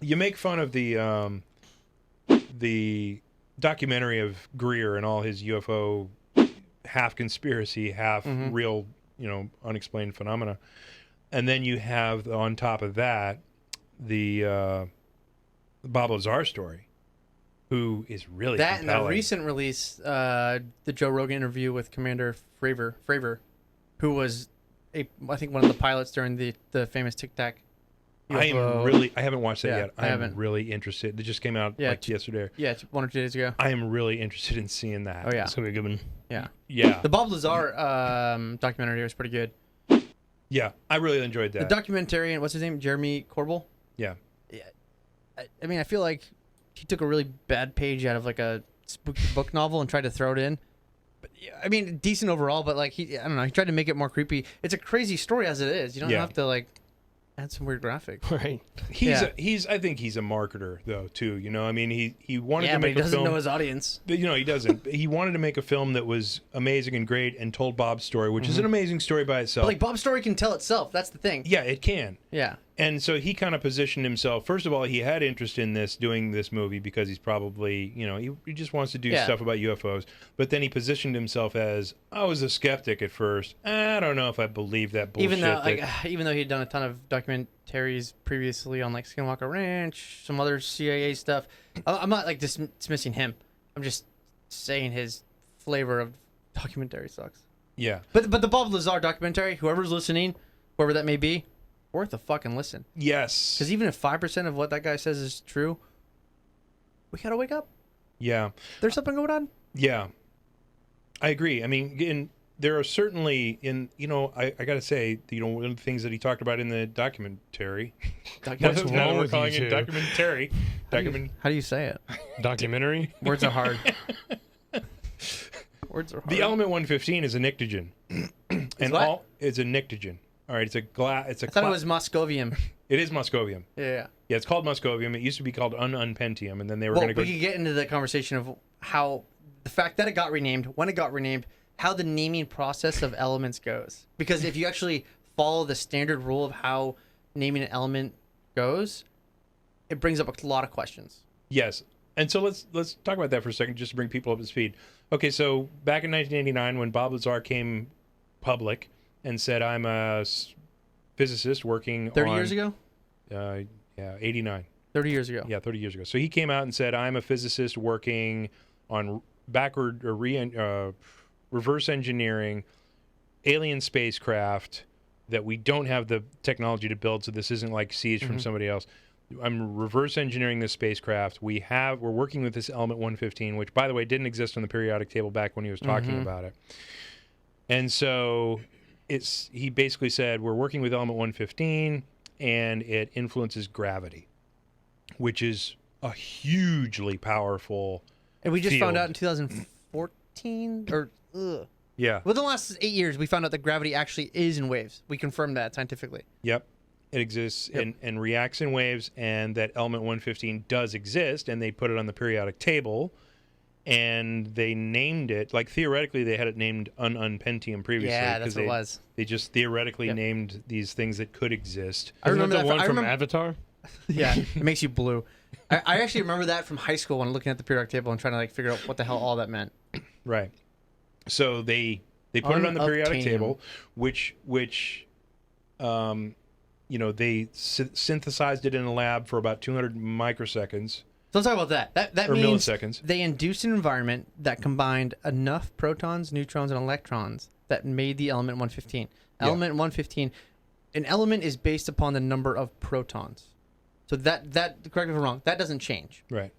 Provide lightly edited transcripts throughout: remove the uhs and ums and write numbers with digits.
You make fun of the documentary of Greer and all his UFO half conspiracy, half real, unexplained phenomena. And then you have on top of that the Bob Lazar story, who is really that compelling. and the recent release, the Joe Rogan interview with Commander Fravor, who was I think one of the pilots during the famous Tic Tac. I haven't watched that yet. I haven't really interested. It just came out yesterday. Yeah, 1 or 2 days ago. I am really interested in seeing that. Oh yeah, it's gonna be a good one. Yeah, yeah. The Bob Lazar documentary was pretty good. Yeah, I really enjoyed that. The documentarian, what's his name? Jeremy Corbell. Yeah. Yeah. I mean, I feel like he took a really bad page out of like a spooky book novel and tried to throw it in. But yeah, I mean, decent overall, but like I don't know, he tried to make it more creepy. It's a crazy story as it is. You don't have to like add some weird graphics. Right. I think he's a marketer though too. I mean, he wanted to make but he a film. doesn't know his audience. But, he doesn't. He wanted to make a film that was amazing and great and told Bob's story, which is an amazing story by itself. But like Bob's story can tell itself. That's the thing. Yeah, it can. Yeah. And so he kind of positioned himself. First of all, he had interest in doing this movie because he's probably, he just wants to do stuff about UFOs. But then he positioned himself as, I was a skeptic at first. I don't know if I believe that bullshit. Even though he'd done a ton of documentaries previously on like Skinwalker Ranch, some other CIA stuff. I'm not like dismissing him. I'm just saying his flavor of documentary sucks. Yeah. But the Bob Lazar documentary, whoever's listening, whoever that may be, worth a fucking listen. Yes. Because even if 5% of what that guy says is true, we gotta wake up. Yeah. There's something going on. Yeah. I agree. I mean, there are certainly I gotta say, one of the things that he talked about in the documentary. What's wrong with calling you it two? documentary? How do you say it? Documentary? Words are hard. Words are hard. The element 115 is a nictogen. It's a nictogen. All right, it's a glass. I thought it was Moscovium. It is Moscovium. Yeah. Yeah, it's called Moscovium. It used to be called unpentium, and then they were going to go. We could get into the conversation of how the fact that it got renamed, when it got renamed, how the naming process of elements goes. Because if you actually follow the standard rule of how naming an element goes, it brings up a lot of questions. Yes, and so let's talk about that for a second, just to bring people up to speed. Okay, so back in 1989, when Bob Lazar came public and said, I'm a physicist working 30 years ago? 89. 30 years ago. Yeah, 30 years ago. So he came out and said, I'm a physicist working on reverse engineering alien spacecraft that we don't have the technology to build, so this isn't like siege from somebody else. I'm reverse engineering this spacecraft. We're working with this element 115, which, by the way, didn't exist on the periodic table back when he was talking about it. And so he basically said, we're working with element 115, and it influences gravity, which is a hugely powerful And we just field. found out in 2014 or Yeah. within the last 8 years, we found out that gravity actually is in waves. We confirmed that scientifically. Yep. It exists and reacts in waves, and that element 115 does exist, and they put it on the periodic table, and they named it, like theoretically they had it named unpentium previously. Yeah, that's what it was. They just theoretically named these things that could exist. I remember Isn't that that the one from Avatar? Yeah, it makes you blue. I actually remember that from high school when looking at the periodic table and trying to like figure out what the hell all that meant. Right. So they put it on the periodic table, which they synthesized it in a lab for about 200 microseconds. So let's talk about that. That or means milliseconds. They induced an environment that combined enough protons, neutrons, and electrons that made the element 115. Element 115, an element is based upon the number of protons. So that correct me if I'm wrong, that doesn't change. Right.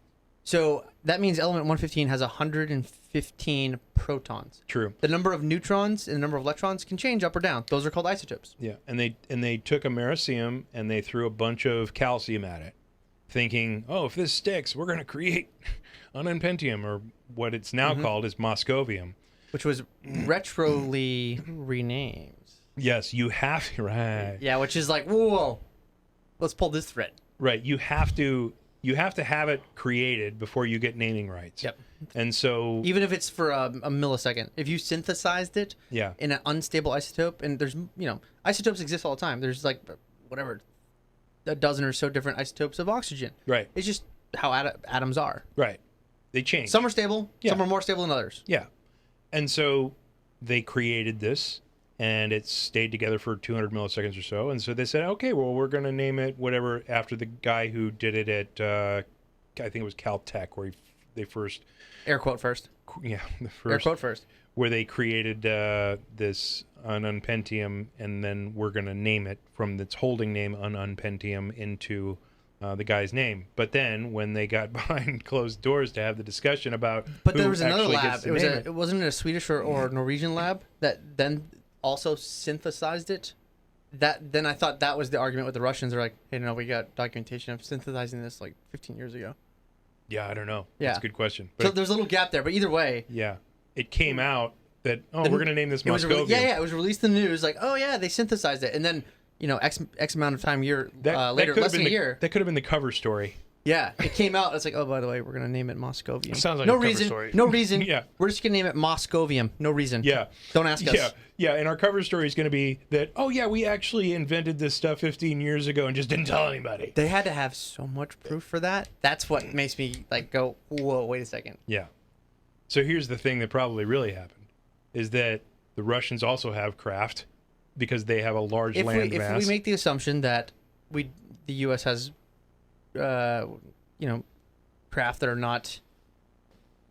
So that means element 115 has 115 protons. True. The number of neutrons and the number of electrons can change up or down. Those are called isotopes. Yeah, and they took americium and they threw a bunch of calcium at it, thinking, oh, if this sticks, we're going to create unpentium, or what it's now called is moscovium. Which was retroly renamed. Yes, you have to, right. Yeah, which is like, whoa, let's pull this thread. Right, you have to have it created before you get naming rights. Yep. And so even if it's for a millisecond, if you synthesized it in an unstable isotope, and there's isotopes exist all the time. There's like whatever a dozen or so different isotopes of oxygen. Right. It's just how atoms are. Right. They change. Some are stable. Yeah. Some are more stable than others. Yeah. And so they created this, and it stayed together for 200 milliseconds or so. And so they said, okay, well, we're going to name it whatever after the guy who did it at, I think it was Caltech, where they first... Air quote first. Yeah, the first... Air quote first. Where they created this ununpentium, and then we're going to name it from its holding name ununpentium into the guy's name. But then when they got behind closed doors to have the discussion about But who there was another actually lab. gets to It was name it wasn't it a Swedish or Norwegian lab that then also synthesized it. Then I thought that was the argument with the Russians. They're like, hey, no, we got documentation of synthesizing this like 15 years ago. Yeah, I don't know. Yeah. That's a good question. So there's a little gap there, but either way, yeah, it came out that we're going to name this it was Moscovium. it was released in the news like, oh yeah, they synthesized it, and then X amount of time later, could less have than a year. That could have been the cover story. Yeah, it came out. It's like, oh, by the way, we're gonna name it Moscovium. Sounds like no a cover reason. story. No reason. Yeah. We're just gonna name it Moscovium. No reason. Yeah. Don't ask us. Yeah, yeah. And our cover story is going to be that, oh yeah, we actually invented this stuff 15 years ago and just didn't tell anybody. They had to have so much proof for that. That's what makes me like go, whoa, wait a second. Yeah. So here's the thing that probably really happened, is that the Russians also have craft because they have a large land mass. If we make the assumption that the U.S. has, craft that are not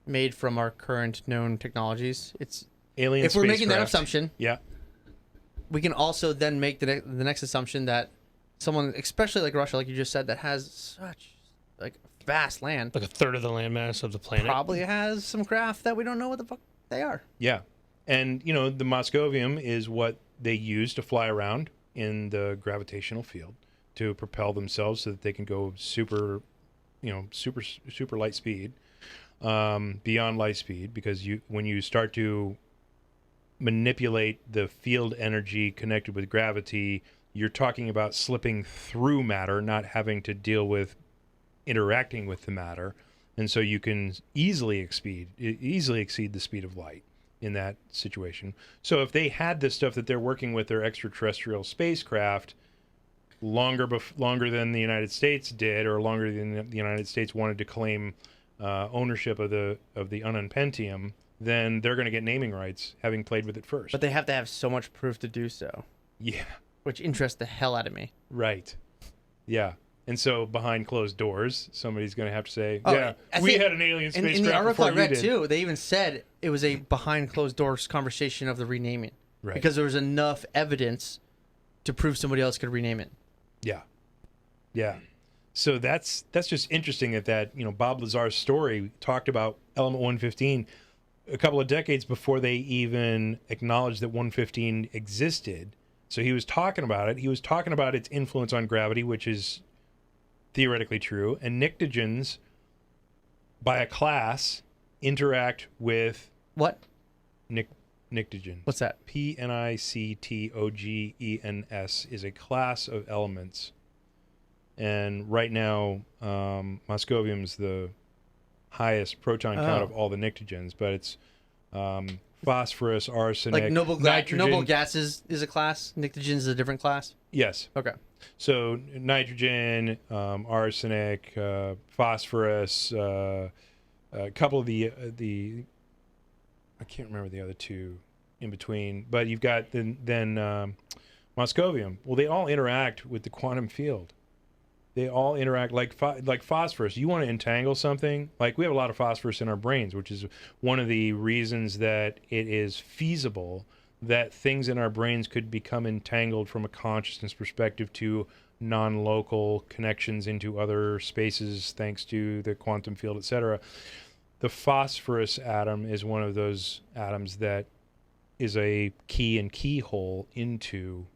made from our current known technologies, it's alien if we're making that spacecraft. assumption, Yeah. we can also then make the next assumption that someone, especially like Russia, like you just said, that has such like vast land, Like a third of the landmass of the planet. probably has some craft that we don't know what the fuck they are. Yeah. And, the Moscovium is what they use to fly around in the gravitational field to propel themselves so that they can go super light speed, beyond light speed, because when you start to manipulate the field energy connected with gravity, you're talking about slipping through matter, not having to deal with interacting with the matter. And so you can easily exceed the speed of light in that situation. So if they had this stuff that they're working with their extraterrestrial spacecraft longer than the United States did, or longer than the United States wanted to claim ownership of the ununpentium, then they're going to get naming rights, having played with it first. But they have to have so much proof to do so, Yeah, which interests the hell out of me. right. Yeah. And so behind closed doors, somebody's going to have to say, Oh, yeah, I we think had an alien spacecraft in the article before I read you did. too, they even said it was a behind closed doors conversation of the renaming, Right. because there was enough evidence to prove somebody else could rename it. Yeah. Yeah. So that's just interesting that Bob Lazar's story talked about element 115 a couple of decades before they even acknowledged that 115 existed. So he was talking about it. He was talking about its influence on gravity, which is theoretically true. And pnictogens, by a class, interact with What? pnictogens. What's that? Pnictogens is a class of elements. And right now, Moscovium's the highest proton count of all the pnictogens, but it's phosphorus, arsenic, Like nitrogen. noble gases is a class. Pnictogens is a different class. Yes. Okay. So nitrogen, arsenic, phosphorus, a couple of the I can't remember the other two in between, but you've got then Moscovium. Well, they all interact with the quantum field. They all interact like phosphorus. You want to entangle something, like we have a lot of phosphorus in our brains, which is one of the reasons that it is feasible that things in our brains could become entangled from a consciousness perspective to non-local connections into other spaces thanks to the quantum field, etc. The phosphorus atom is one of those atoms that is a key and keyhole into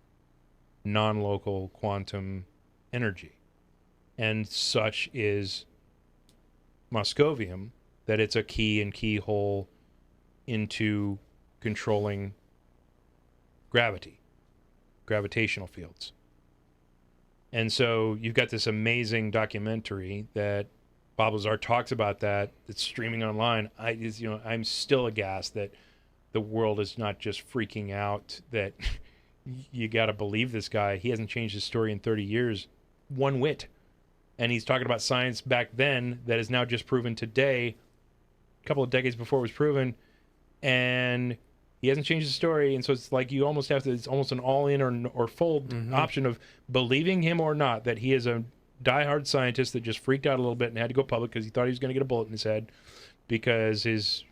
non-local quantum energy. And such is Moscovium, that it's a key and keyhole into controlling gravitational fields. And so you've got this amazing documentary that Bob Lazar talks about that's streaming online. I'm still aghast that the world is not just freaking out that you got to believe this guy. He hasn't changed his story in 30 years. one whit. And he's talking about science back then that is now just proven today, a couple of decades before it was proven, and he hasn't changed the story. And so it's like you almost have to, it's almost an all-in or fold option of believing him or not, that he is a diehard scientist that just freaked out a little bit and had to go public because he thought he was going to get a bullet in his head because his,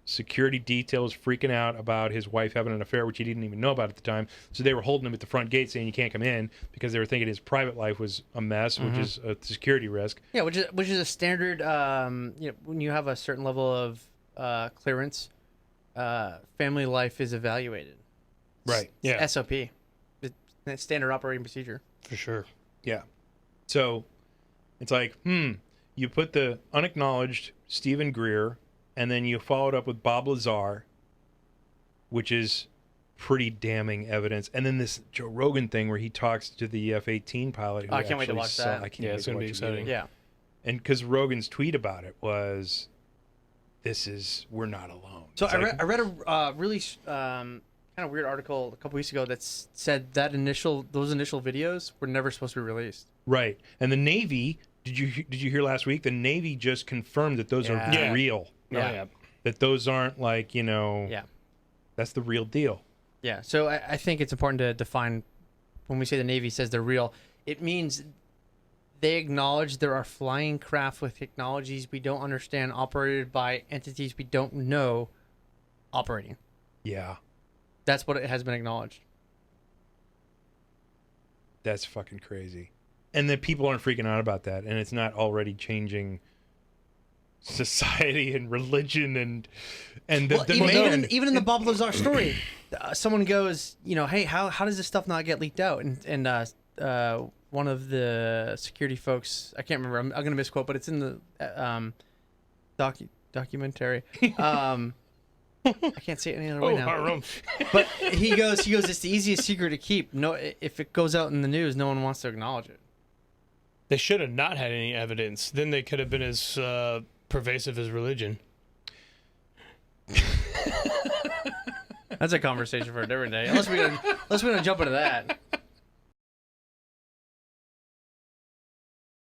security detail was freaking out about his wife having an affair, which he didn't even know about at the time. So they were holding him at the front gate saying you can't come in because they were thinking his private life was a mess, which is a security risk. Yeah, which is a standard. When you have a certain level of clearance, family life is evaluated. Right. Yeah. SOP. It's standard operating procedure. For sure. Yeah. So it's like, you put the unacknowledged Stephen Greer, and then you followed up with Bob Lazar, which is pretty damning evidence. And then this Joe Rogan thing where he talks to the F-18 pilot. Who I can't wait to actually watch that. I can't Yeah, wait it's to gonna be watch it exciting. either. Yeah. And because Rogan's tweet about it was, we're not alone. So It's I like, read a really kind of weird article a couple weeks ago that said that those initial videos were never supposed to be released. right. And the Navy, did you hear last week? The Navy just confirmed that those are Yeah. real. Yeah. That those aren't like, Yeah. that's the real deal. Yeah. So I think it's important to define when we say the Navy says they're real, it means they acknowledge there are flying craft with technologies we don't understand, operated by entities we don't know, operating. Yeah. That's what it has been acknowledged. That's fucking crazy. And that people aren't freaking out about that. And it's not already changing society and religion and even in the Bob Lazar story, someone goes, hey, how does this stuff not get leaked out? And one of the security folks, I can't remember, I'm gonna misquote, but it's in the documentary. I can't say it any other way now. But he goes, it's the easiest secret to keep. No, if it goes out in the news, no one wants to acknowledge it. They should have not had any evidence. Then they could have been as pervasive as religion. That's a conversation for a different day. Unless we're gonna jump into that.